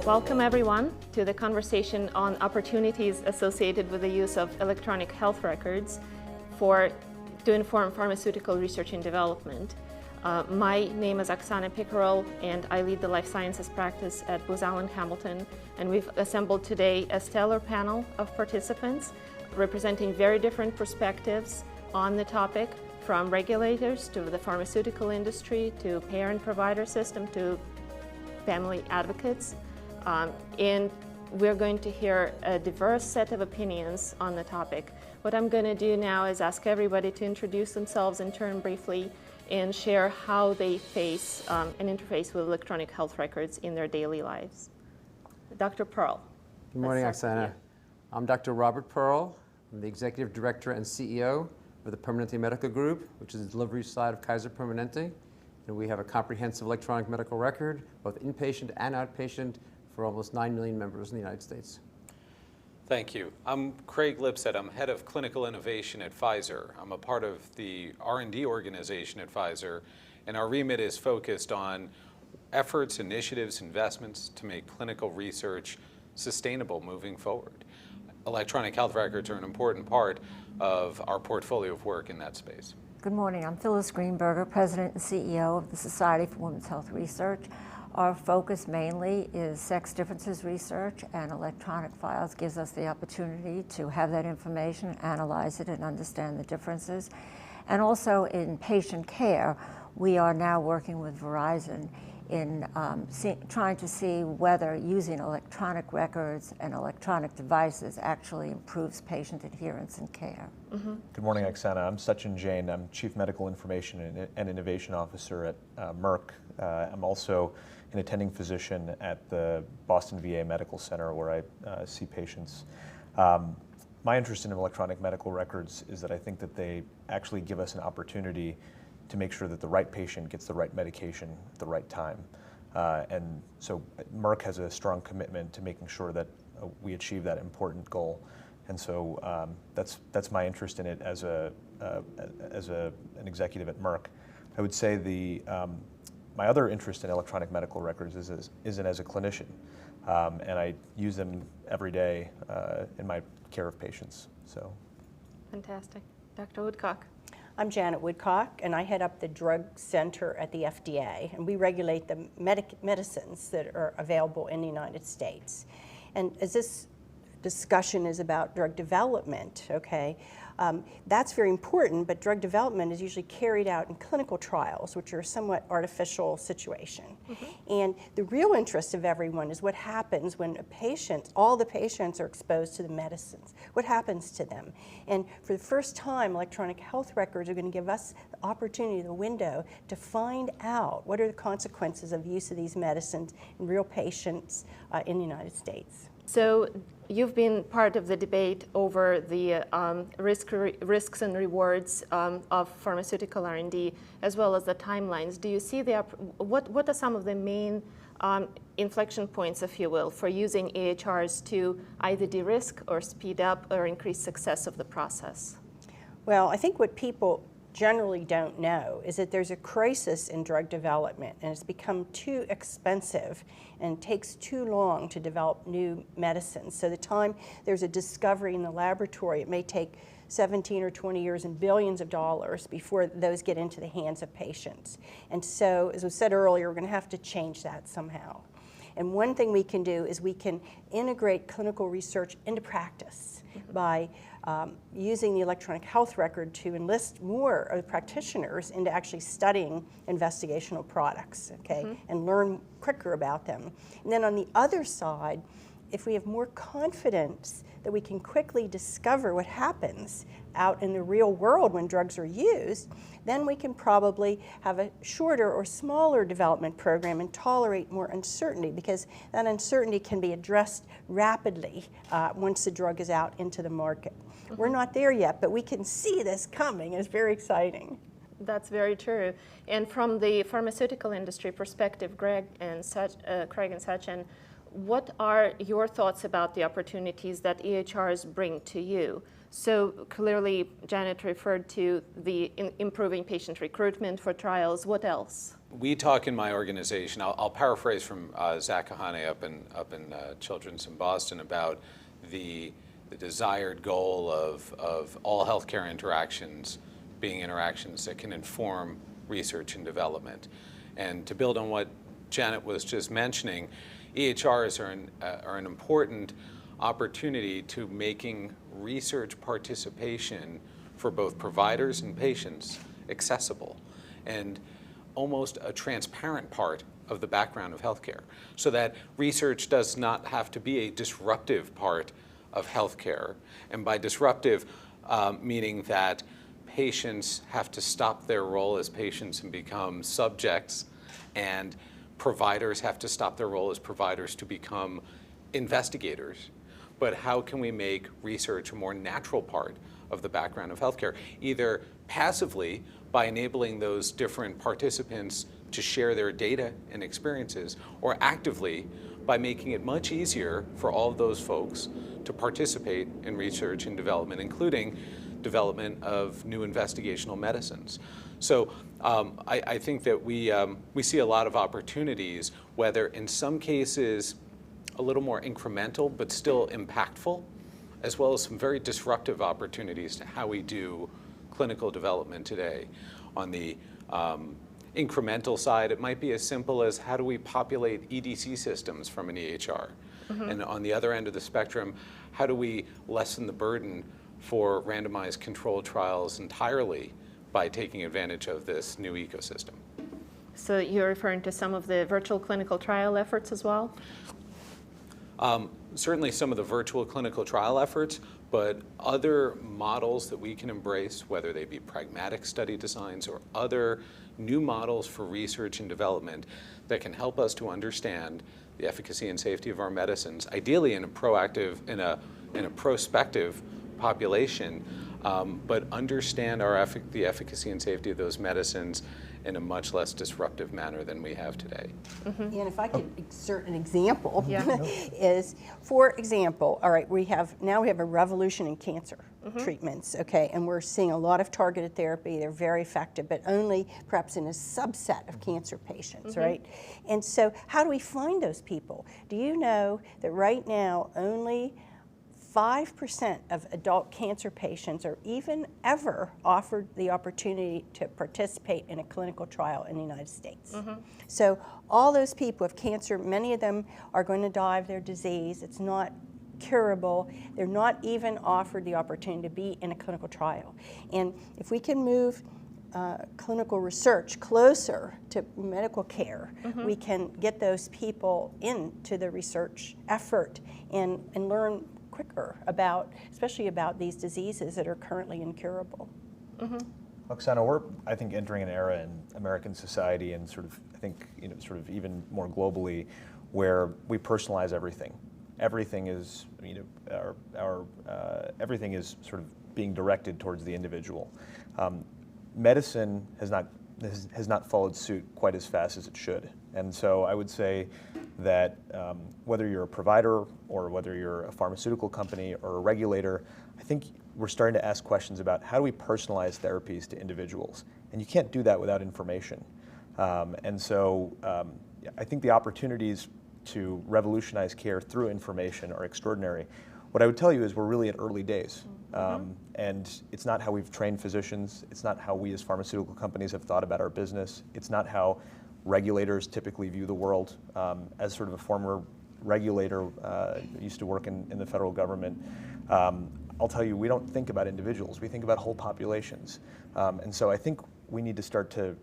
Welcome everyone to the conversation on opportunities associated with the use of electronic health records to inform pharmaceutical research and development. My name is Oxana Pickeral and I lead the life sciences practice at Booz Allen Hamilton, and we've assembled today a stellar panel of participants representing very different perspectives on the topic, from regulators to the pharmaceutical industry to payer and provider system to family advocates. And we're going to hear a diverse set of opinions on the topic. What I'm going to do now is ask everybody to introduce themselves in turn briefly and share how they face and interface with electronic health records in their daily lives. Dr. Pearl. Good morning, Oxana. I'm Dr. Robert Pearl. I'm the Executive Director and CEO of the Permanente Medical Group, which is the delivery side of Kaiser Permanente. And we have a comprehensive electronic medical record, both inpatient and outpatient, for almost 9 million members in the United States. Thank you. I'm Craig Lipset. I'm head of clinical innovation at Pfizer. I'm a part of the R&D organization at Pfizer, and our remit is focused on efforts, initiatives, investments to make clinical research sustainable moving forward. Electronic health records are an important part of our portfolio of work in that space. Good morning. I'm Phyllis Greenberger, President and CEO of the Society for Women's Health Research. Our focus mainly is sex differences research, and electronic files gives us the opportunity to have that information, analyze it, and understand the differences. And also in patient care, we are now working with Verizon in trying to see whether using electronic records and electronic devices actually improves patient adherence and care. Mm-hmm. Good morning, Oxana. I'm Sachin Jain. I'm Chief Medical Information and Innovation Officer at Merck. I'm also an attending physician at the Boston VA Medical Center, where I see patients. My interest in electronic medical records is that I think that they actually give us an opportunity to make sure that the right patient gets the right medication at the right time. And so Merck has a strong commitment to making sure that we achieve that important goal. And so that's my interest in it as an executive at Merck. I would say my other interest in electronic medical records is as a clinician, and I use them every day in my care of patients. So, fantastic, Dr. Woodcock. I'm Janet Woodcock, and I head up the drug center at the FDA, and we regulate the medicines that are available in the United States. And as this discussion is about drug development, okay, that's very important, but drug development is usually carried out in clinical trials, which are a somewhat artificial situation. Mm-hmm. And the real interest of everyone is what happens when all the patients are exposed to the medicines. What happens to them? And for the first time, electronic health records are going to give us the opportunity, the window, to find out what are the consequences of use of these medicines in real patients in the United States. So you've been part of the debate over the risks and rewards of pharmaceutical R&D, as well as the timelines. Do you see what are some of the main inflection points, if you will, for using EHRs to either de-risk or speed up or increase success of the process? Well, I think what people generally don't know is that there's a crisis in drug development, and it's become too expensive and takes too long to develop new medicines. So the time there's a discovery in the laboratory, it may take 17 or 20 years and billions of dollars before those get into the hands of patients. And so, as was said earlier, we're going to have to change that somehow. And one thing we can do is we can integrate clinical research into practice by using the electronic health record to enlist more of the practitioners into actually studying investigational products, okay, and learn quicker about them. And then on the other side, if we have more confidence that we can quickly discover what happens out in the real world when drugs are used, then we can probably have a shorter or smaller development program and tolerate more uncertainty, because that uncertainty can be addressed rapidly once the drug is out into the market. We're not there yet, but we can see this coming. It's very exciting. That's very true. And from the pharmaceutical industry perspective, Craig and Sachin, what are your thoughts about the opportunities that EHRs bring to you? So clearly, Janet referred to the improving patient recruitment for trials. What else? We talk in my organization, I'll paraphrase from Zach Kahane up in Children's in Boston about the desired goal of all healthcare interactions being interactions that can inform research and development. And to build on what Janet was just mentioning, EHRs are an important opportunity to making research participation for both providers and patients accessible and almost a transparent part of the background of healthcare, so that research does not have to be a disruptive part of healthcare. And by disruptive, meaning that patients have to stop their role as patients and become subjects, and providers have to stop their role as providers to become investigators. But how can we make research a more natural part of the background of healthcare, either passively by enabling those different participants to share their data and experiences, or actively by making it much easier for all of those folks to participate in research and development, including development of new investigational medicines. So I think that we see a lot of opportunities, whether in some cases a little more incremental but still impactful, as well as some very disruptive opportunities to how we do clinical development today. On the incremental side, it might be as simple as how do we populate EDC systems from an EHR? And on the other end of the spectrum, how do we lessen the burden for randomized controlled trials entirely by taking advantage of this new ecosystem? So you're referring to some of the virtual clinical trial efforts as well? Certainly some of the virtual clinical trial efforts, but other models that we can embrace, whether they be pragmatic study designs or other new models for research and development that can help us to understand the efficacy and safety of our medicines, ideally in a prospective population, but understand the efficacy and safety of those medicines in a much less disruptive manner than we have today. And if I could insert an example, Yeah. is, for example, all right, we have a revolution in cancer treatments, okay, and we're seeing a lot of targeted therapy. They're very effective, but only perhaps in a subset of cancer patients, right? And so how do we find those people? Do you know that right now only 5% of adult cancer patients are even ever offered the opportunity to participate in a clinical trial in the United States. So all those people with cancer, many of them are going to die of their disease. It's not curable. They're not even offered the opportunity to be in a clinical trial. And if we can move clinical research closer to medical care, we can get those people into the research effort and learn quicker especially about these diseases that are currently incurable. Oxana, we're, I think, entering an era in American society and sort of, I think, sort of even more globally, where we personalize everything. Everything is, everything is sort of being directed towards the individual. Medicine has not followed suit quite as fast as it should. And so I would say that whether you're a provider or whether you're a pharmaceutical company or a regulator, I think we're starting to ask questions about how do we personalize therapies to individuals? And you can't do that without information. And so I think the opportunities to revolutionize care through information are extraordinary. What I would tell you is we're really at early days. And it's not how we've trained physicians. It's not how we as pharmaceutical companies have thought about our business. It's not how regulators typically view the world. As sort of a former regulator, used to work in the federal government, I'll tell you, we don't think about individuals. We think about whole populations. And so I think we need to start to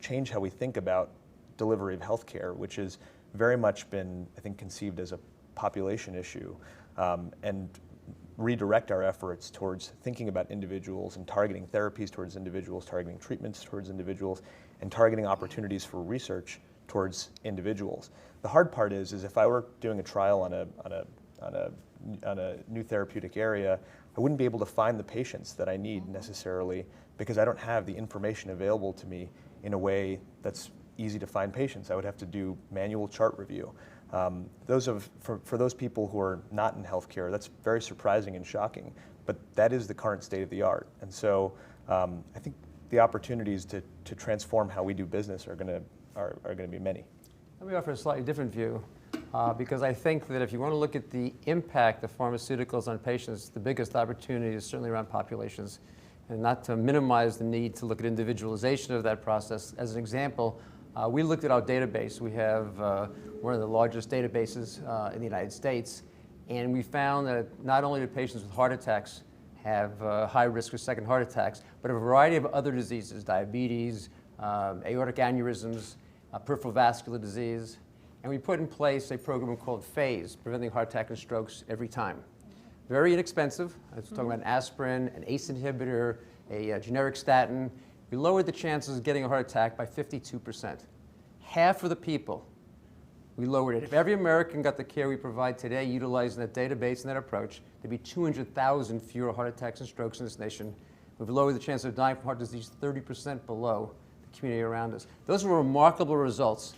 change how we think about delivery of healthcare, which has very much been, I think, conceived as a population issue, and redirect our efforts towards thinking about individuals and targeting therapies towards individuals, targeting treatments towards individuals, and targeting opportunities for research towards individuals. The hard part is if I were doing a trial on a new therapeutic area, I wouldn't be able to find the patients that I need necessarily because I don't have the information available to me in a way that's easy to find patients. I would have to do manual chart review. For those people who are not in healthcare, that's very surprising and shocking, but that is the current state of the art. And so I think the opportunities to transform how we do business are going to be many. Let me offer a slightly different view, because I think that if you want to look at the impact of pharmaceuticals on patients, the biggest opportunity is certainly around populations, and not to minimize the need to look at individualization of that process. As an example, we looked at our database. We have one of the largest databases in the United States, and we found that not only do patients with heart attacks have high risk for second heart attacks, but a variety of other diseases, diabetes, aortic aneurysms, peripheral vascular disease. And we put in place a program called PHASE, Preventing Heart Attack and Strokes Every Time. Very inexpensive. I was talking about an aspirin, an ACE inhibitor, a generic statin. We lowered the chances of getting a heart attack by 52%. Half of the people, we lowered it. If every American got the care we provide today utilizing that database and that approach, there'd be 200,000 fewer heart attacks and strokes in this nation. We've lowered the chance of dying from heart disease 30% below the community around us. Those are remarkable results,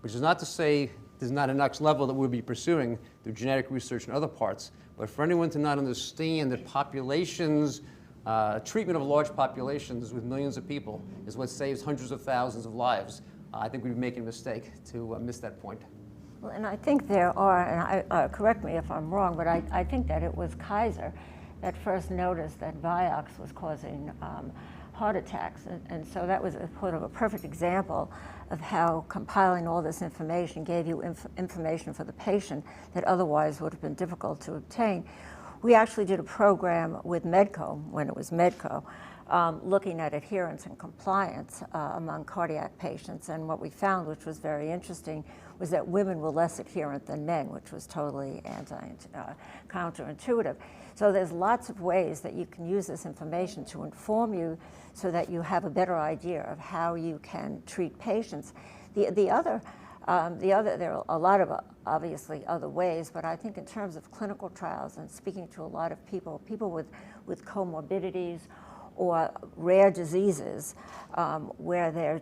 which is not to say there's not a next level that we'll be pursuing through genetic research and other parts, but for anyone to not understand that populations, treatment of large populations with millions of people is what saves hundreds of thousands of lives, I think we'd be making a mistake to miss that point. Well, and I think there are, and correct me if I'm wrong, but I think that it was Pfizer that first noticed that Vioxx was causing heart attacks. And so that was a perfect example of how compiling all this information gave you information for the patient that otherwise would have been difficult to obtain. We actually did a program with Medco, when it was Medco, looking at adherence and compliance among cardiac patients. And what we found, which was very interesting, was that women were less adherent than men, which was totally counterintuitive. So there's lots of ways that you can use this information to inform you so that you have a better idea of how you can treat patients. There are a lot of obviously other ways, but I think in terms of clinical trials and speaking to a lot of people with comorbidities or rare diseases where there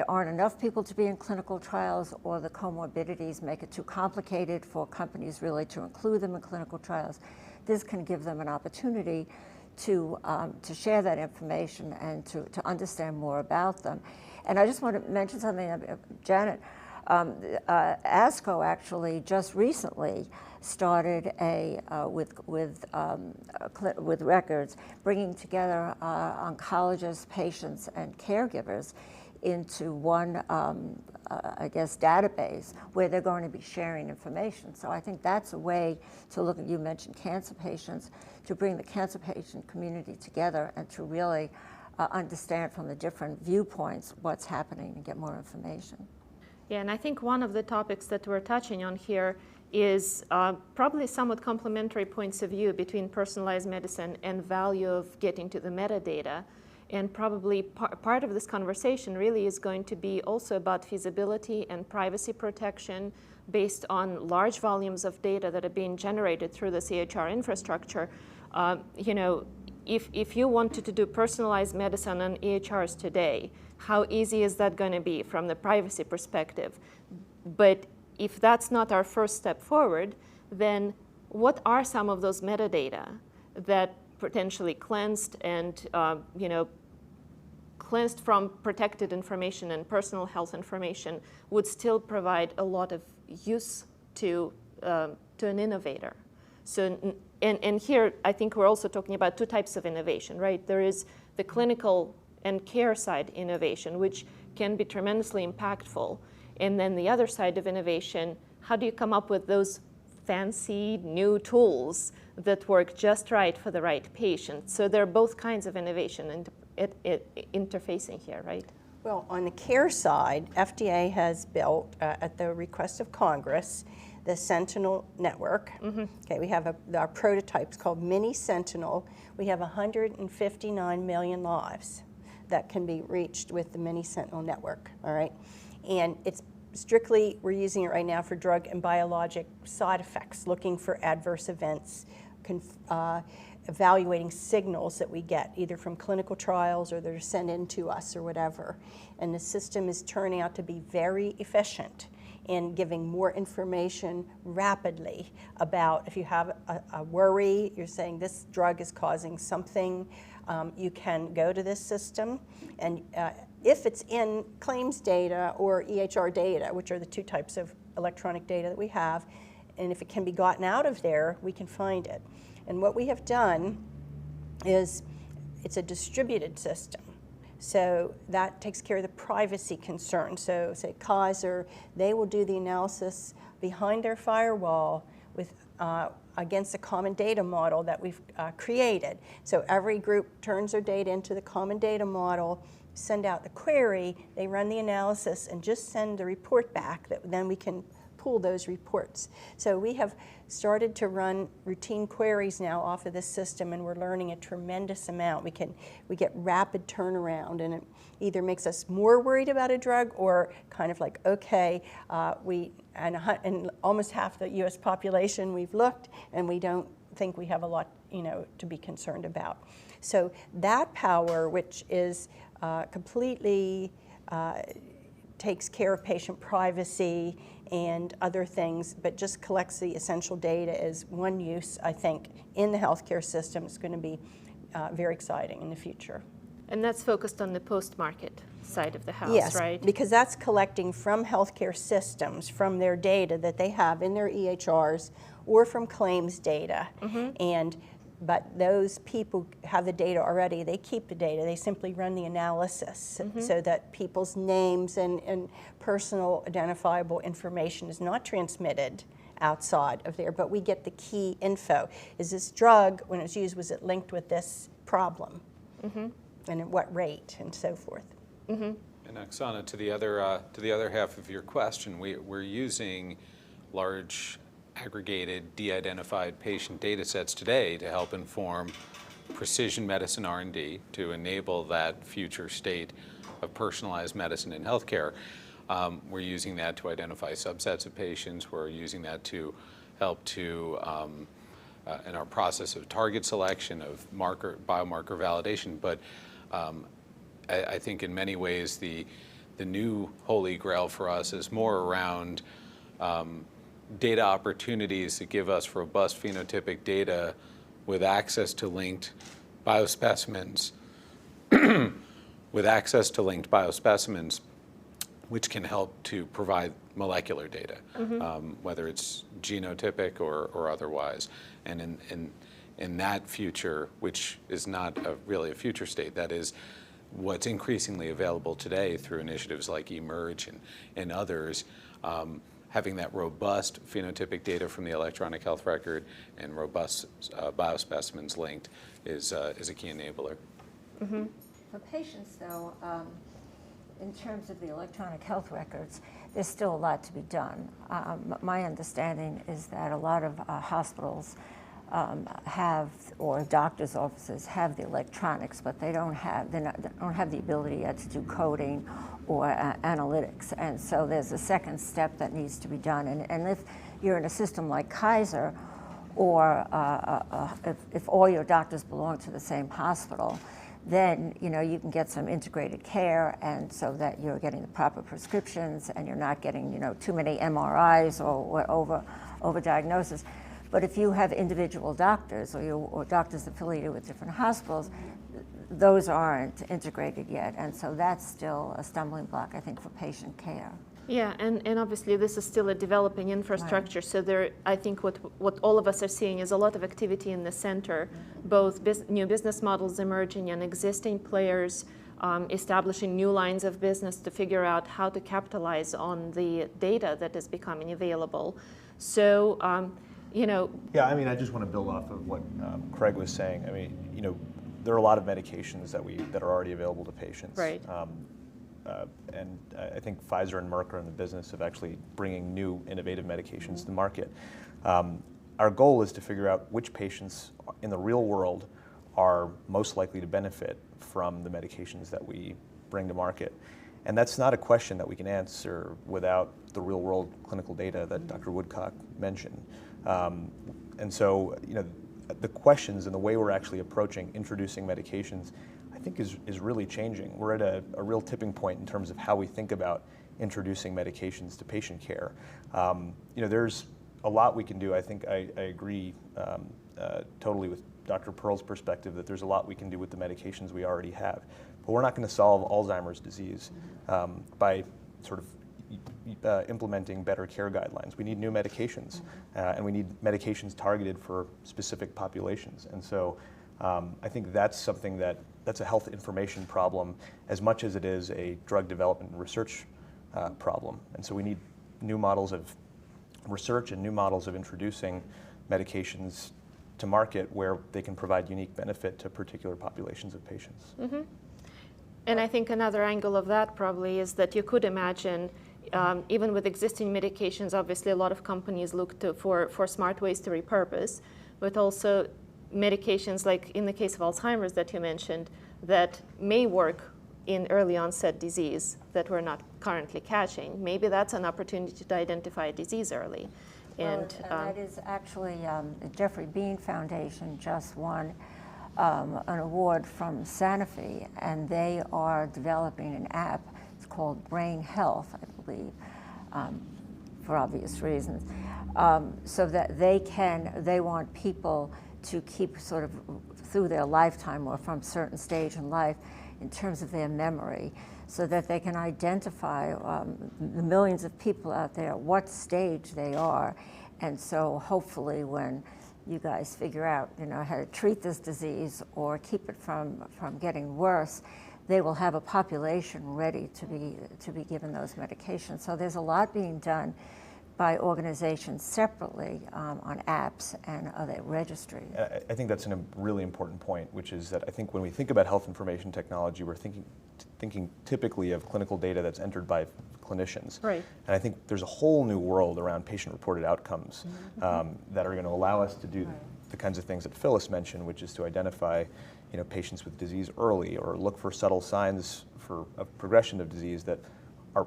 aren't enough people to be in clinical trials, or the comorbidities make it too complicated for companies really to include them in clinical trials. This can give them an opportunity to share that information and to understand more about them. And I just want to mention something, Janet. ASCO actually just recently started with records, bringing together oncologists, patients, and caregivers into one, database where they're going to be sharing information. So I think that's a way to look at, you mentioned cancer patients, to bring the cancer patient community together and to really understand from the different viewpoints what's happening and get more information. Yeah, and I think one of the topics that we're touching on here is probably somewhat complementary points of view between personalized medicine and value of getting to the metadata. And probably part of this conversation really is going to be also about feasibility and privacy protection based on large volumes of data that are being generated through the CHR infrastructure. If you wanted to do personalized medicine on EHRs today, how easy is that going to be from the privacy perspective? But if that's not our first step forward, then what are some of those metadata that potentially cleansed and cleansed from protected information and personal health information would still provide a lot of use to an innovator? So, and here I think we're also talking about two types of innovation, right? There is the clinical and care side innovation, which can be tremendously impactful. And then the other side of innovation, how do you come up with those fancy new tools that work just right for the right patient? So there are both kinds of innovation and interfacing here, right? Well, on the care side, FDA has built, at the request of Congress, the Sentinel network. Mm-hmm. Okay, we have our prototypes called Mini Sentinel. We have 159 million lives that can be reached with the Mini Sentinel network, all right? And it's strictly, we're using it right now for drug and biologic side effects, looking for adverse events, evaluating signals that we get either from clinical trials or they're sent in to us or whatever. And the system is turning out to be very efficient and giving more information rapidly about if you have a worry, you're saying this drug is causing something, you can go to this system, and if it's in claims data or EHR data, which are the two types of electronic data that we have, and if it can be gotten out of there, we can find it. And what we have done is it's a distributed system. So that takes care of the privacy concern. So say Kaiser, they will do the analysis behind their firewall with against a common data model that we've created. So every group turns their data into the common data model, send out the query, they run the analysis and just send the report back that then we can pull those reports. So we have started to run routine queries now off of this system, and we're learning a tremendous amount. We get rapid turnaround, and it either makes us more worried about a drug or kind of like, okay, and almost half the U.S. population we've looked, and we don't think we have a lot, to be concerned about. So that power, which is completely takes care of patient privacy and other things, but just collects the essential data as one use, I think, in the healthcare system. It's going to be very exciting in the future. And that's focused on the post-market side of the house, yes, right? Because that's collecting from healthcare systems, from their data that they have in their EHRs or from claims data. But those people have the data already. They keep the data. They simply run the analysis so that people's names and personal identifiable information is not transmitted outside of there, but we get the key info. Is this drug, when it was used, was it linked with this problem? And at what rate, and so forth. And Oxana, to the other half of your question, we're using large aggregated, de-identified patient data sets today to help inform precision medicine R&D to enable that future state of personalized medicine in healthcare. We're using that to identify subsets of patients. We're using that to help to, in our process of target selection, of biomarker validation. But I think in many ways the new holy grail for us is more around data opportunities that give us robust phenotypic data with access to linked biospecimens, which can help to provide molecular data, whether it's genotypic or otherwise. And in that future, which is not really a future state, that is what's increasingly available today through initiatives like eMERGE and others, having that robust phenotypic data from the electronic health record and robust biospecimens linked is a key enabler. For patients, though, in terms of the electronic health records, there's still a lot to be done. My understanding is that a lot of hospitals have, or doctors' offices have the electronics, but they don't have the ability yet to do coding or analytics. And so there's a second step that needs to be done. And if you're in a system like Kaiser, or if all your doctors belong to the same hospital, then you can get some integrated care, and so that you're getting the proper prescriptions and you're not getting too many MRIs or over diagnosis. But if you have individual doctors or doctors affiliated with different hospitals, those aren't integrated yet, and so that's still a stumbling block, I think, for patient care. Yeah, and obviously this is still a developing infrastructure, right. So I think what all of us are seeing is a lot of activity in the center, both new business models emerging and existing players establishing new lines of business to figure out how to capitalize on the data that is becoming available. So, Yeah, I just want to build off of what Craig was saying. There are a lot of medications that are already available to patients. Right. And I think Pfizer and Merck are in the business of actually bringing new innovative medications to the market. Our goal is to figure out which patients in the real world are most likely to benefit from the medications that we bring to market. And that's not a question that we can answer without the real world clinical data that Dr. Woodcock mentioned. And so, the questions and the way we're actually approaching introducing medications, I think is really changing. We're at a real tipping point in terms of how we think about introducing medications to patient care. There's a lot we can do. I think I agree totally with Dr. Pearl's perspective that there's a lot we can do with the medications we already have. But we're not going to solve Alzheimer's disease by sort of implementing better care guidelines. We need new medications, and we need medications targeted for specific populations. And so I think that's something that's a health information problem as much as it is a drug development and research problem. And so we need new models of research and new models of introducing medications to market where they can provide unique benefit to particular populations of patients. Mm-hmm. And I think another angle of that probably is that you could imagine, even with existing medications, obviously a lot of companies look for smart ways to repurpose, but also medications like in the case of Alzheimer's that you mentioned that may work in early onset disease that we're not currently catching. Maybe that's an opportunity to identify a disease early. And that is actually, the Jeffrey Bean Foundation just won an award from Sanofi, and they are developing an app. It's called Brain Health, I believe, for obvious reasons, so that they want people to keep sort of through their lifetime or from a certain stage in life in terms of their memory, so that they can identify the millions of people out there at what stage they are. And so hopefully when you guys figure out, how to treat this disease or keep it from getting worse, they will have a population ready to be given those medications. So there's a lot being done by organizations separately on apps and other registries. I think that's a really important point, which is that I think when we think about health information technology, we're thinking typically of clinical data that's entered by clinicians. Right. And I think there's a whole new world around patient-reported outcomes that are going to allow us to do the kinds of things that Phyllis mentioned, which is to identify patients with disease early or look for subtle signs of progression of disease that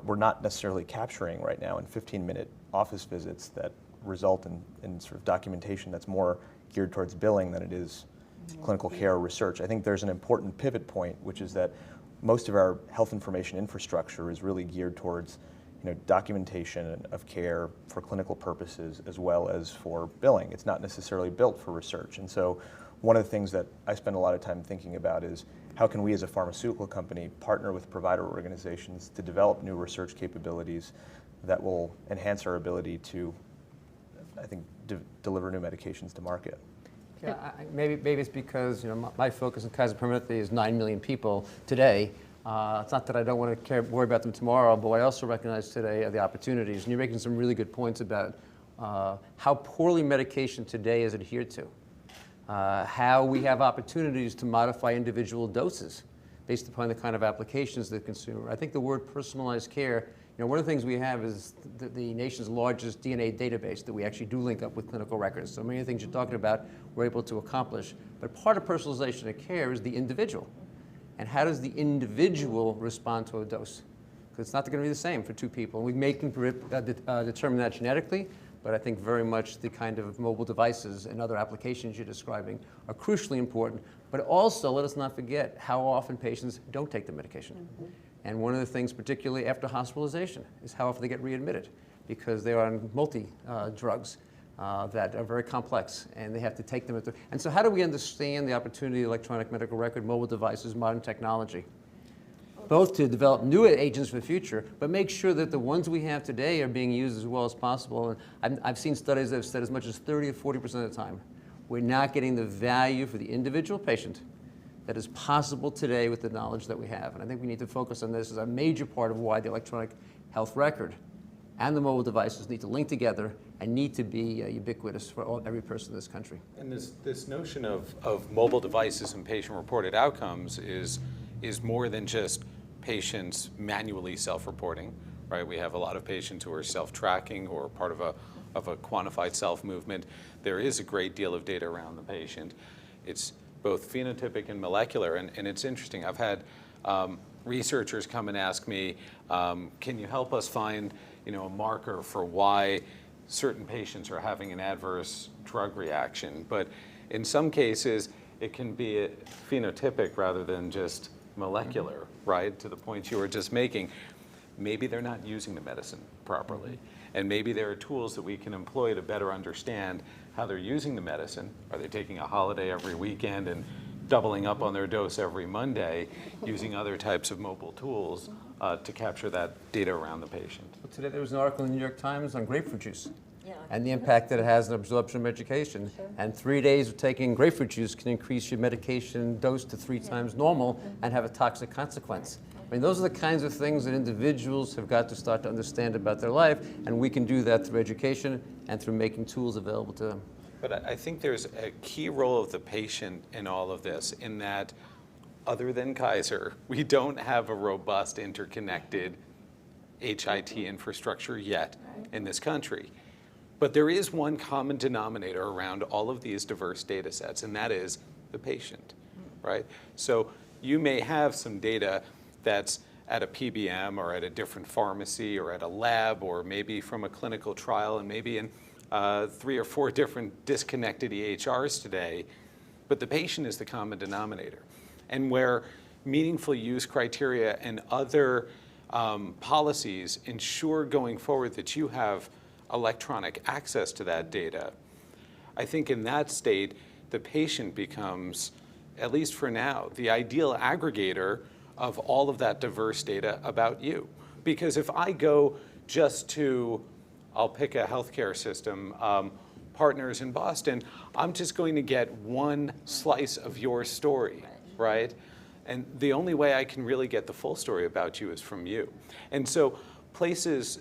we're not necessarily capturing right now in 15-minute office visits that result in sort of documentation that's more geared towards billing than it is clinical care research. I think there's an important pivot point, which is that most of our health information infrastructure is really geared towards documentation of care for clinical purposes as well as for billing. It's not necessarily built for research. And so one of the things that I spend a lot of time thinking about is how can we as a pharmaceutical company partner with provider organizations to develop new research capabilities that will enhance our ability to, I think, deliver new medications to market. Yeah, maybe it's because my focus in Kaiser Permanente is 9 million people today. It's not that I don't want to worry about them tomorrow, but I also recognize today the opportunities. And you're making some really good points about how poorly medication today is adhered to, how we have opportunities to modify individual doses based upon the kind of applications that consumer. I think the word personalized care, one of the things we have is the nation's largest DNA database that we actually do link up with clinical records. So many of the things you're talking about, we're able to accomplish. But part of personalization of care is the individual. And how does the individual respond to a dose? Because it's not going to be the same for two people. And we may determine that genetically, but I think very much the kind of mobile devices and other applications you're describing are crucially important. But also, let us not forget how often patients don't take the medication. Mm-hmm. And one of the things, particularly after hospitalization, is how often they get readmitted, because they are on multi-drugs that are very complex, and they have to take them. And so how do we understand the opportunity of electronic medical record, mobile devices, modern technology, both to develop new agents for the future, but make sure that the ones we have today are being used as well as possible? And I've seen studies that have said as much as 30 or 40% of the time, we're not getting the value for the individual patient that is possible today with the knowledge that we have. And I think we need to focus on this as a major part of why the electronic health record and the mobile devices need to link together and need to be ubiquitous for every person in this country. And this notion of mobile devices and patient-reported outcomes is more than just patients manually self-reporting, right? We have a lot of patients who are self-tracking or part of a quantified self-movement. There is a great deal of data around the patient. It's both phenotypic and molecular, and it's interesting. I've had researchers come and ask me, can you help us find a marker for why certain patients are having an adverse drug reaction? But in some cases, it can be a phenotypic rather than just molecular, right, to the point you were just making. maybe they're not using the medicine properly. And maybe there are tools that we can employ to better understand how they're using the medicine. Are they taking a holiday every weekend and doubling up on their dose every Monday, using other types of mobile tools to capture that data around the patient? Well, today there was an article in the New York Times on grapefruit juice and the impact that it has on absorption of medication. Sure. And 3 days of taking grapefruit juice can increase your medication dose to 3 times normal and have a toxic consequence. I mean, those are the kinds of things that individuals have got to start to understand about their life, and we can do that through education and through making tools available to them. But I think there's a key role of the patient in all of this, in that other than Kaiser, we don't have a robust interconnected HIT infrastructure yet in this country. But there is one common denominator around all of these diverse data sets, and that is the patient, right? So you may have some data that's at a PBM or at a different pharmacy or at a lab or maybe from a clinical trial and maybe in 3 or 4 different disconnected EHRs today, but the patient is the common denominator. And where meaningful use criteria and other policies ensure going forward that you have electronic access to that data, I think in that state, the patient becomes, at least for now, the ideal aggregator of all of that diverse data about you. Because if I go just to, I'll pick a healthcare system, Partners in Boston, I'm just going to get one slice of your story, right? And the only way I can really get the full story about you is from you. And so places,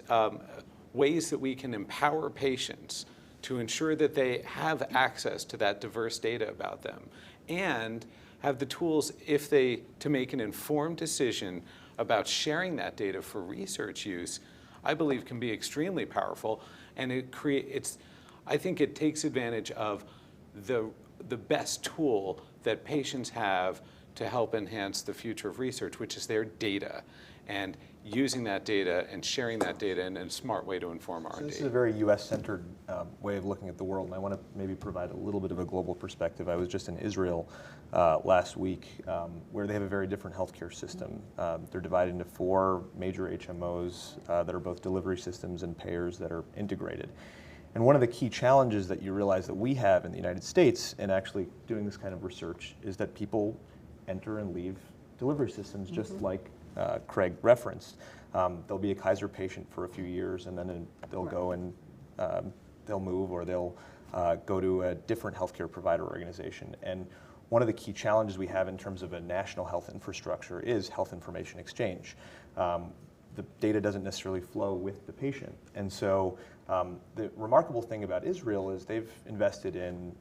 ways that we can empower patients to ensure that they have access to that diverse data about them and have the tools to make an informed decision about sharing that data for research use, I believe can be extremely powerful. And I think it takes advantage of the best tool that patients have to help enhance the future of research, which is their data, and using that data and sharing that data in a smart way to inform R&D. So this is a very US-centered way of looking at the world, and I want to maybe provide a little bit of a global perspective. I was just in Israel last week, where they have a very different healthcare system. They're divided into 4 major HMOs that are both delivery systems and payers that are integrated. And one of the key challenges that you realize that we have in the United States in actually doing this kind of research is that people enter and leave delivery systems, just like Craig referenced. They'll be a Kaiser patient for a few years, and then they'll go and they'll move, or they'll go to a different healthcare provider organization. And one of the key challenges we have in terms of a national health infrastructure is health information exchange. The data doesn't necessarily flow with the patient. And so the remarkable thing about Israel is they've invested in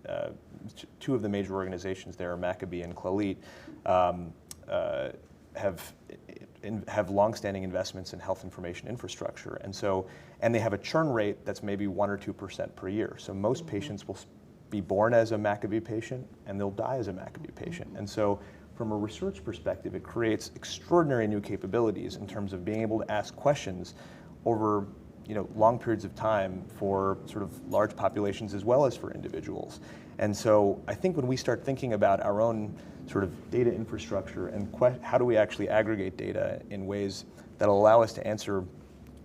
2 of the major organizations there, Maccabee and Clalit, have longstanding investments in health information infrastructure. And they have a churn rate that's maybe 1 or 2% per year. So most patients will be born as a Maccabee patient and they'll die as a Maccabee patient. And so from a research perspective, it creates extraordinary new capabilities in terms of being able to ask questions over long periods of time for sort of large populations as well as for individuals. And so I think when we start thinking about our own sort of data infrastructure and how do we actually aggregate data in ways that will allow us to answer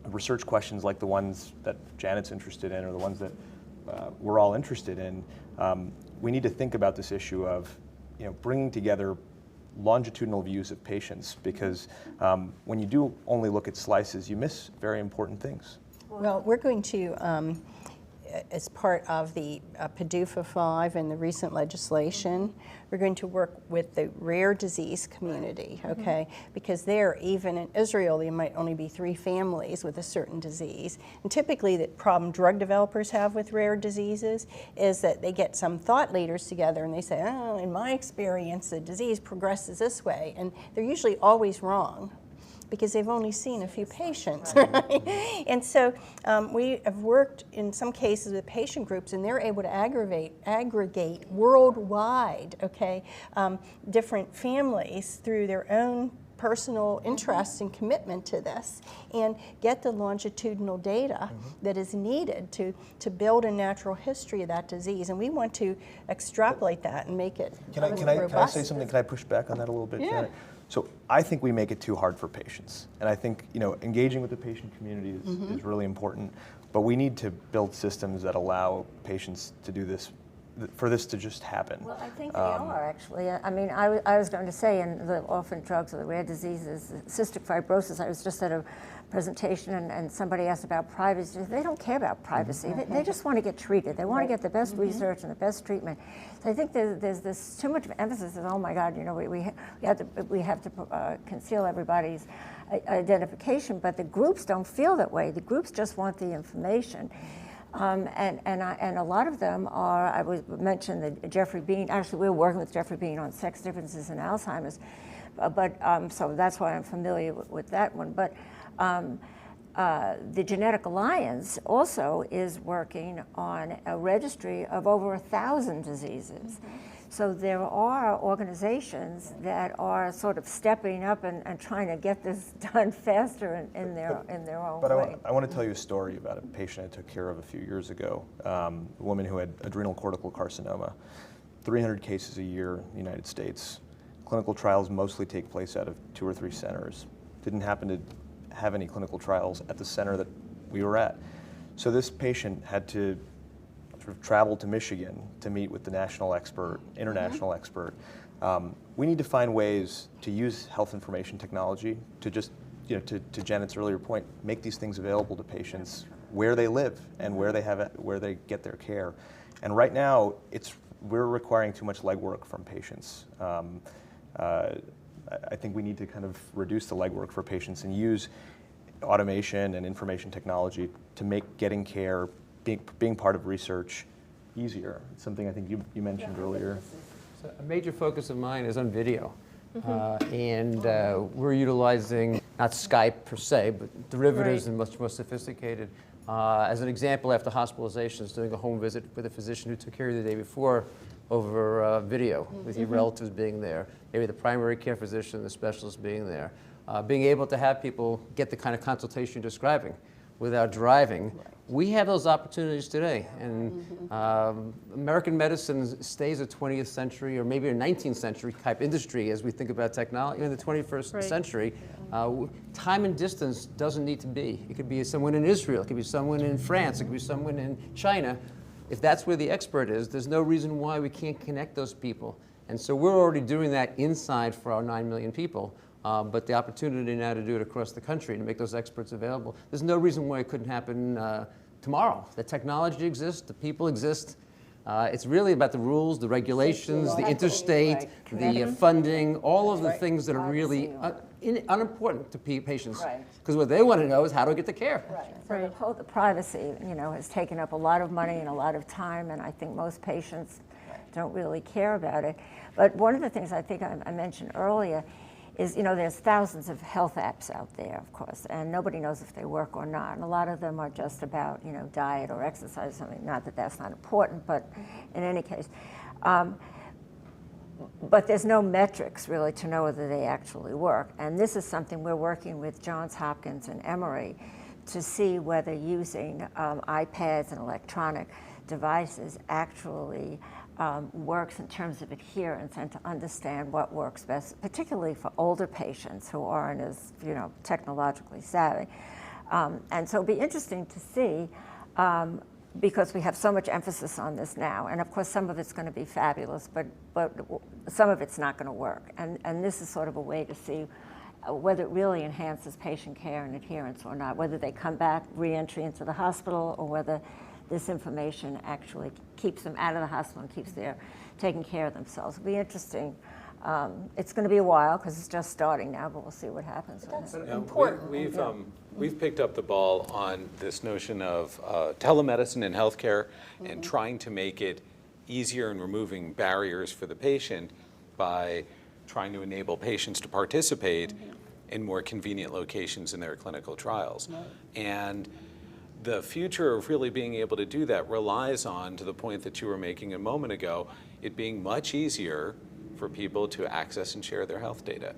research questions like the ones that Janet's interested in or the ones that we're all interested in, we need to think about this issue of bringing together longitudinal views of patients, because when you do only look at slices, you miss very important things. Well, we're going to, as part of the PDUFA 5 and the recent legislation, we're going to work with the rare disease community, okay? Because there, even in Israel, there might only be 3 families with a certain disease. And typically the problem drug developers have with rare diseases is that they get some thought leaders together and they say, oh, in my experience, the disease progresses this way. And they're usually always wrong, because they've only seen a few patients, right? And so we have worked in some cases with patient groups, and they're able to aggregate worldwide, okay, different families through their own personal interests and commitment to this, and get the longitudinal data that is needed to build a natural history of that disease. And we want to extrapolate that and make it Can I say something? Can I push back on that a little bit? Yeah. So I think we make it too hard for patients. And I think, engaging with the patient community is really important, but we need to build systems that allow patients to do this, for this to just happen. Well, I think they are, actually. I mean, I was going to say, in the orphan drugs or the rare diseases, cystic fibrosis, I was just at a presentation and somebody asked about privacy. They don't care about privacy. They just want to get treated. They want to get the best research and the best treatment. So I think there's this too much emphasis on, oh my God, we have to conceal everybody's identification, but the groups don't feel that way. The groups just want the information. And a lot of them are, I mentioned the Jeffrey Bean, actually we're working with Jeffrey Bean on sex differences in Alzheimer's, so that's why I'm familiar with that one. But the Genetic Alliance also is working on a registry of over 1,000 diseases. So there are organizations that are sort of stepping up and trying to get this done faster in their own way. I want to tell you a story about a patient I took care of a few years ago, a woman who had adrenal cortical carcinoma, 300 cases a year in the United States. Clinical trials mostly take place out of 2 or 3 centers. Didn't happen to have any clinical trials at the center that we were at. So this patient had to sort of travel to Michigan to meet with the national expert, international expert. We need to find ways to use health information technology to just, to Janet's earlier point, make these things available to patients where they live and where they get their care. And right now, we're requiring too much legwork from patients. I think we need to kind of reduce the legwork for patients and use automation and information technology to make getting care, being part of research, easier. It's something I think you mentioned earlier. So a major focus of mine is on video. And we're utilizing, not Skype per se, but derivatives and much more sophisticated. As an example, after hospitalizations, doing a home visit with a physician who took care of you the day before over video, with your relatives being there, maybe the primary care physician, the specialist being there. Being able to have people get the kind of consultation you're describing without driving. We have those opportunities today. And American medicine stays a 20th century or maybe a 19th century type industry as we think about technology. In the 21st century, time and distance doesn't need to be. It could be someone in Israel, it could be someone in France, it could be someone in China. If that's where the expert is, there's no reason why we can't connect those people. And so we're already doing that inside for our 9 million people. But the opportunity now to do it across the country, to make those experts available, there's no reason why it couldn't happen tomorrow. The technology exists, the people exist. It's really about the rules, the regulations, the interstate, the funding, all of the things that are really unimportant to patients. Because what they want to know is how to get the care. So the privacy, has taken up a lot of money and a lot of time, and I think most patients don't really care about it. But one of the things I think I mentioned earlier is, there's thousands of health apps out there, of course, and nobody knows if they work or not. And a lot of them are just about, diet or exercise, something. Not that that's not important, but in any case. But there's no metrics, really, to know whether they actually work. And this is something we're working with Johns Hopkins and Emory to see whether using iPads and electronic devices actually works in terms of adherence and to understand what works best, particularly for older patients who aren't as, technologically savvy. And so it'll be interesting to see, because we have so much emphasis on this now, and of course some of it's going to be fabulous, but some of it's not going to work. And this is sort of a way to see whether it really enhances patient care and adherence or not, whether they come back, re-entry into the hospital, or whether this information actually keeps them out of the hospital and keeps them taking care of themselves. It'll be interesting. It's going to be a while because it's just starting now, but we'll see what happens. That's important. We've picked up the ball on this notion of telemedicine in healthcare and trying to make it easier and removing barriers for the patient by trying to enable patients to participate in more convenient locations in their clinical trials. And the future of really being able to do that relies on, to the point that you were making a moment ago, it being much easier for people to access and share their health data.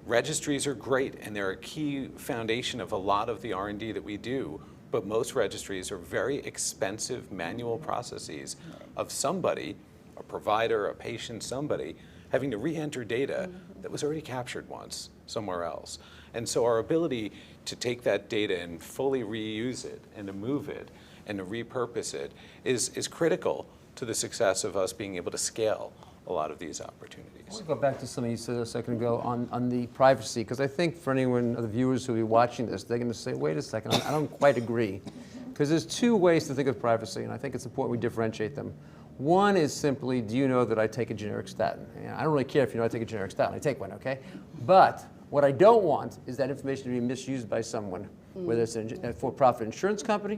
Registries are great, and they're a key foundation of a lot of the R&D that we do, but most registries are very expensive manual processes of somebody, a provider, a patient, somebody, having to re-enter data that was already captured once. somewhere else. And so our ability to take that data and fully reuse it and to move it and to repurpose it is critical to the success of us being able to scale a lot of these opportunities. I want to go back to something you said a second ago on the privacy, because I think for anyone of the viewers who will be watching this, they're going to say, wait a second, I don't quite agree. Because there's two ways to think of privacy, and I think it's important we differentiate them. One is simply, do you know that I take a generic statin? And I don't really care if you know I take a generic statin, I take one, okay? But what I don't want is that information to be misused by someone, whether it's a for-profit insurance company,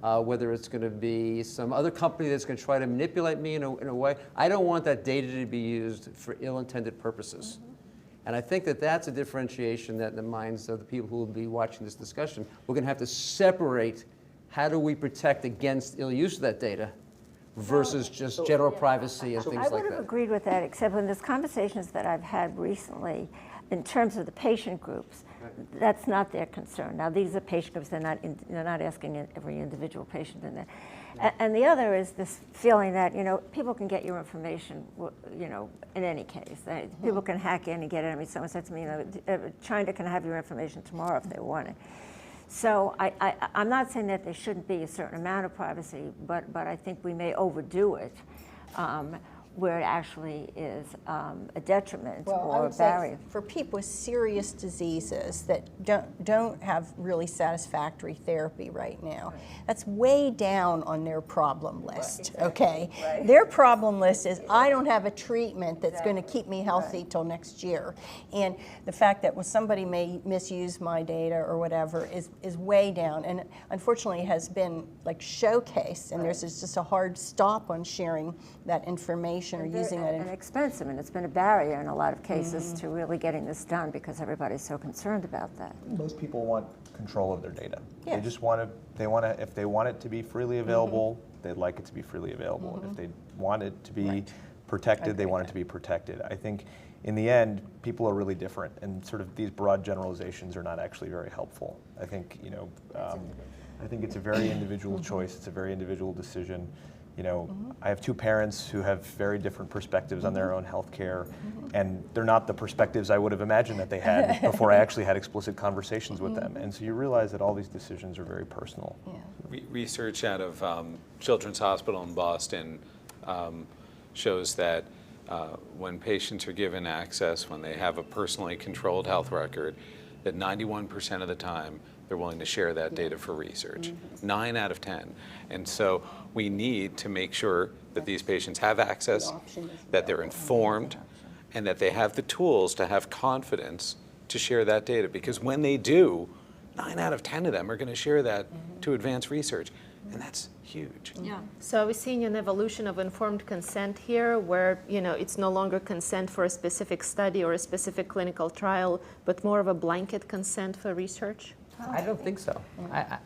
whether it's going to be some other company that's going to try to manipulate me in a way. I don't want that data to be used for ill-intended purposes. And I think that that's a differentiation that in the minds of the people who will be watching this discussion, we're going to have to separate how do we protect against ill use of that data versus just general privacy and things like that. I would have agreed with that, except in these conversations that I've had recently, in terms of the patient groups, that's not their concern. Now, these are patient groups, they're not asking every individual patient in there. And the other is this feeling that, people can get your information, in any case. People can hack in and get it. I mean, someone said to me, China can have your information tomorrow if they want it. So I'm not saying that there shouldn't be a certain amount of privacy, but I think we may overdo it where it actually is a detriment or a barrier. For people with serious diseases that don't have really satisfactory therapy right now, that's way down on their problem list, okay? Right. Their problem list is, I don't have a treatment that's going to keep me healthy till next year. And the fact that somebody may misuse my data or whatever is way down. And unfortunately has been showcased, and there's just a hard stop on sharing that information or using that. And expensive, and it's been a barrier in a lot of cases to really getting this done because everybody's so concerned about that. Most people want control of their data. Yeah. They just want to, if they want it to be freely available, they'd like it to be freely available. And if they want it to be protected, they want it to be protected. I think in the end, people are really different, and sort of these broad generalizations are not actually very helpful. I think, I think it's a very individual choice. It's a very individual decision. I have two parents who have very different perspectives on their own health care, and they're not the perspectives I would have imagined that they had before I actually had explicit conversations with them. And so you realize that all these decisions are very personal. Yeah. Research out of Children's Hospital in Boston shows that when patients are given access, when they have a personally controlled health record, that 91% of the time they're willing to share that data for research. 9 out of 10. And so we need to make sure that these patients have access, that they're informed, and that they have the tools to have confidence to share that data. Because when they do, 9 out of 10 of them are going to share that to advance research. And that's huge. Yeah. So are we seeing an evolution of informed consent here where, it's no longer consent for a specific study or a specific clinical trial, but more of a blanket consent for research? I don't think so.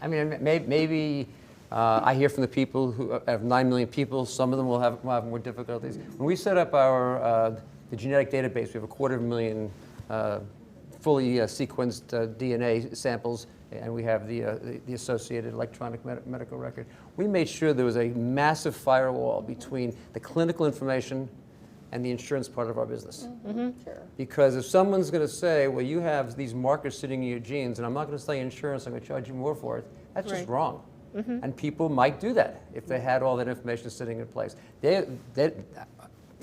I mean, maybe I hear from the people who have 9 million people. Some of them will have more difficulties. When we set up the genetic database, we have 250,000 fully sequenced DNA samples, and we have the associated electronic medical record. We made sure there was a massive firewall between the clinical information and the insurance part of our business. Sure. Because if someone's going to say, well, you have these markers sitting in your genes, and I'm not going to sell you insurance, I'm going to charge you more for it, that's just wrong. And people might do that if they had all that information sitting in place.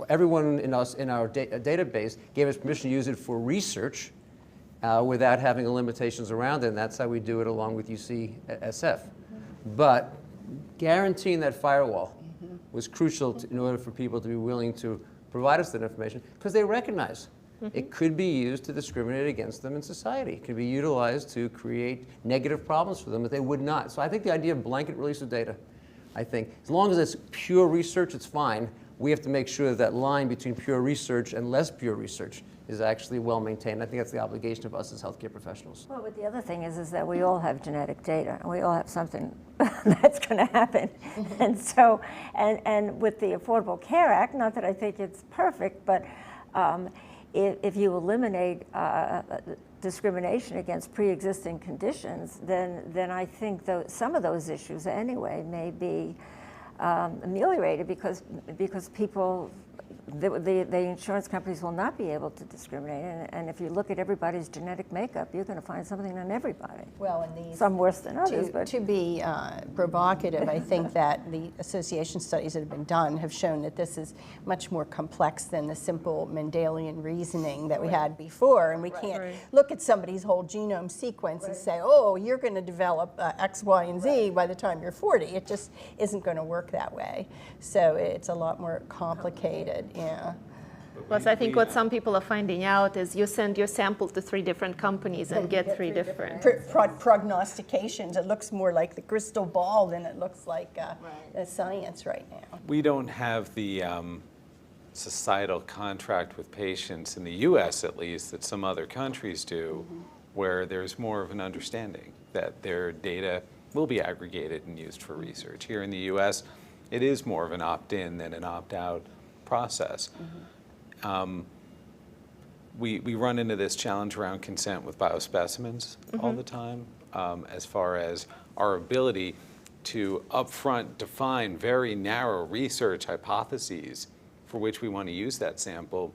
Everyone in our database gave us permission to use it for research without having limitations around it, and that's how we do it along with UCSF. But guaranteeing that firewall was crucial in order for people to be willing to provide us that information, because they recognize it could be used to discriminate against them in society. It could be utilized to create negative problems for them that they would not. So I think the idea of blanket release of data, I think, as long as it's pure research, it's fine. We have to make sure that line between pure research and less pure research is actually well maintained. I think that's the obligation of us as healthcare professionals. Well, but the other thing is that we all have genetic data, and we all have something that's going to happen. And so, and with the Affordable Care Act, not that I think it's perfect, but if you eliminate discrimination against pre-existing conditions, then I think some of those issues anyway may be ameliorated because people the insurance companies will not be able to discriminate. And if you look at everybody's genetic makeup, you're going to find something on everybody. Well, and these, some worse than others. To be provocative, I think that the association studies that have been done have shown that this is much more complex than the simple Mendelian reasoning that we had before. And we can't look at somebody's whole genome sequence and say, oh, you're going to develop X, Y, and Z by the time you're 40. It just isn't going to work that way. So it's a lot more complicated, yeah. Plus, I think what some people are finding out is you send your sample to 3 different companies and get 3 different. Prognostications. It looks more like the crystal ball than it looks like science right now. We don't have the societal contract with patients in the U.S., at least, that some other countries do, where there's more of an understanding that their data will be aggregated and used for research. Here in the U.S., it is more of an opt-in than an opt-out process. We run into this challenge around consent with biospecimens all the time, as far as our ability to upfront define very narrow research hypotheses for which we want to use that sample,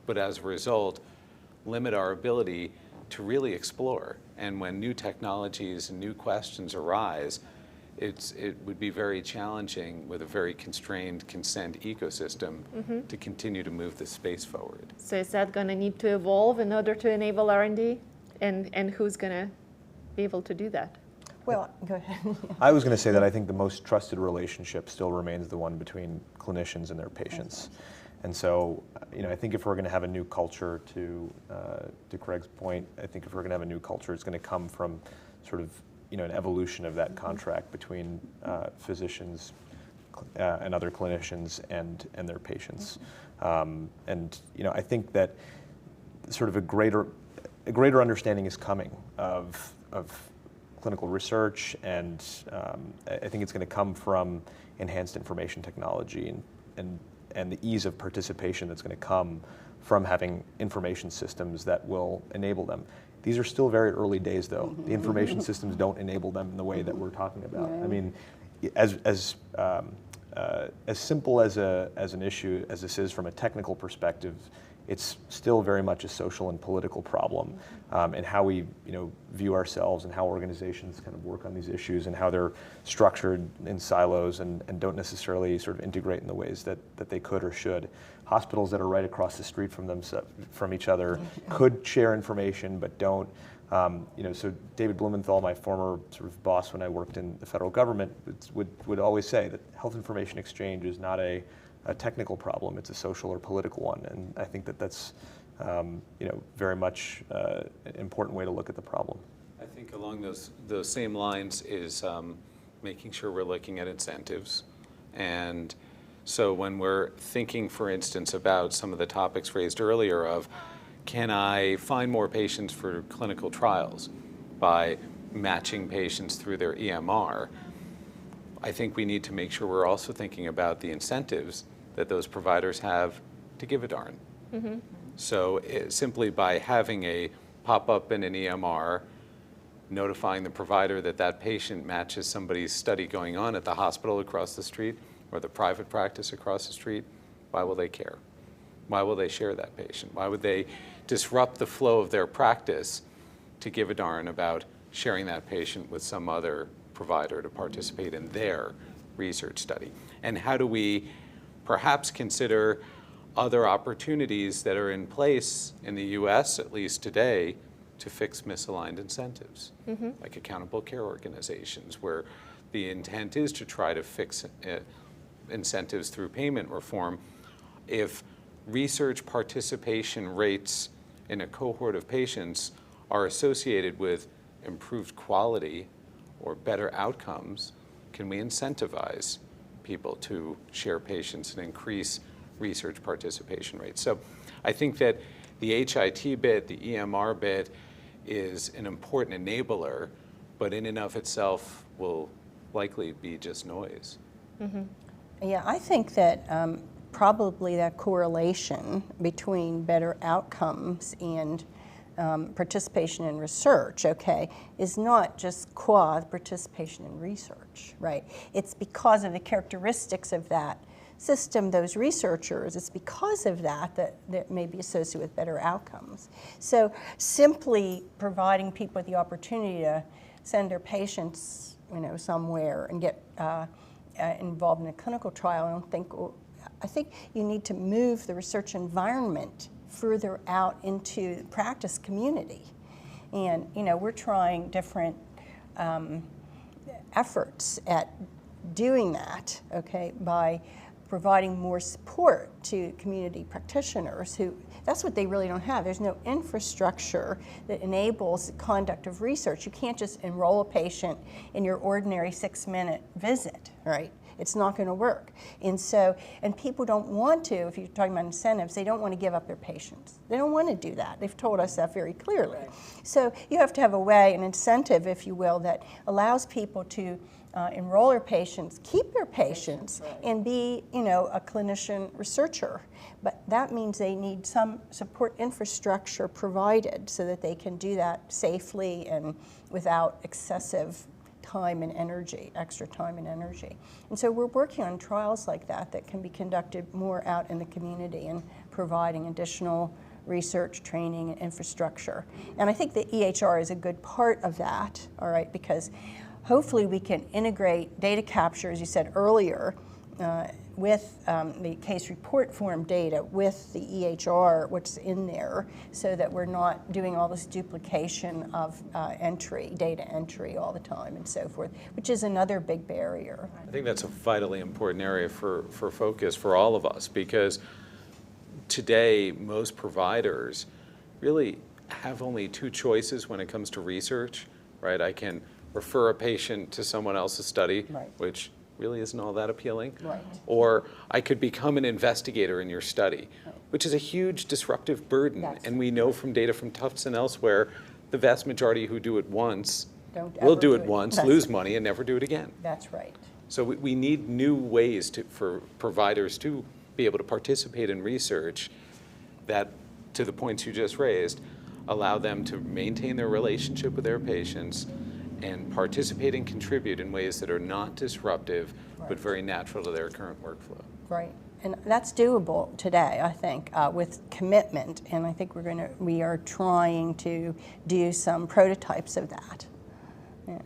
but as a result, limit our ability to really explore. And when new technologies and new questions arise, it would be very challenging with a very constrained consent ecosystem to continue to move the space forward. So is that going to need to evolve in order to enable R&D? And who's going to be able to do that? Well, go ahead. I was going to say that I think the most trusted relationship still remains the one between clinicians and their patients. And so, I think if we're going to have a new culture, to Craig's point, I think if we're going to have a new culture, it's going to come from sort of an evolution of that contract between physicians and other clinicians and their patients. And I think that sort of a greater understanding is coming of clinical research, and I think it's going to come from enhanced information technology and the ease of participation that's going to come from having information systems that will enable them. These are still very early days, though. The information systems don't enable them in the way that we're talking about. I mean, as simple as an issue as this is from a technical perspective, it's still very much a social and political problem, and how we view ourselves and how organizations kind of work on these issues and how they're structured in silos and don't necessarily sort of integrate in the ways that they could or should. Hospitals that are right across the street from each other could share information but don't. So David Blumenthal, my former sort of boss when I worked in the federal government, would always say that health information exchange is not a technical problem, it's a social or political one. And I think that that's very much an important way to look at the problem. I think along those same lines is making sure we're looking at incentives. And so when we're thinking, for instance, about some of the topics raised earlier of, can I find more patients for clinical trials by matching patients through their EMR? I think we need to make sure we're also thinking about the incentives that those providers have to give a darn. So simply by having a pop-up in an EMR, notifying the provider that that patient matches somebody's study going on at the hospital across the street or the private practice across the street, why will they care? Why will they share that patient? Why would they disrupt the flow of their practice to give a darn about sharing that patient with some other provider to participate in their research study? And how do we perhaps consider other opportunities that are in place in the US, at least today, to fix misaligned incentives, like accountable care organizations, where the intent is to try to fix incentives through payment reform. If research participation rates in a cohort of patients are associated with improved quality or better outcomes, can we incentivize people to share patients and increase research participation rates? So I think that the HIT bit, the EMR bit, is an important enabler, but in and of itself will likely be just noise. Yeah, I think that probably that correlation between better outcomes and participation in research, is not just qua participation in research, right? It's because of the characteristics of that system, those researchers, it's because of that that may be associated with better outcomes. So simply providing people with the opportunity to send their patients, somewhere and get involved in a clinical trial, I think you need to move the research environment further out into the practice community. And we're trying different efforts at doing that, okay, by providing more support to community practitioners who, that's what they really don't have. There's no infrastructure that enables the conduct of research. You can't just enroll a patient in your ordinary 6-minute visit, right? It's not going to work. And people don't want to, if you're talking about incentives, they don't want to give up their patients. They don't want to do that. They've told us that very clearly. Right. So you have to have a way, an incentive, if you will, that allows people to enroll their patients, keep their patients, right, and be, a clinician researcher. But that means they need some support infrastructure provided so that they can do that safely and without excessive time and energy, extra time and energy. And so we're working on trials like that can be conducted more out in the community and providing additional research, training, and infrastructure. And I think the EHR is a good part of that, all right, because hopefully we can integrate data capture, as you said earlier, with the case report form data with the EHR, what's in there, so that we're not doing all this duplication of data entry all the time and so forth, which is another big barrier. I think that's a vitally important area for focus for all of us, because today most providers really have only two choices when it comes to research, right? I can refer a patient to someone else's study, right, which really isn't all that appealing. Right. Or I could become an investigator in your study, right, which is a huge disruptive burden. And we know from data from Tufts and elsewhere, the vast majority who do it once will do it once, lose money, and never do it again. That's right. So we need new ways for providers to be able to participate in research that, to the points you just raised, allow them to maintain their relationship with their patients and participate and contribute in ways that are not disruptive, right, but very natural to their current workflow. Right, and that's doable today, I think, with commitment, and I think we are trying to do some prototypes of that. Yeah.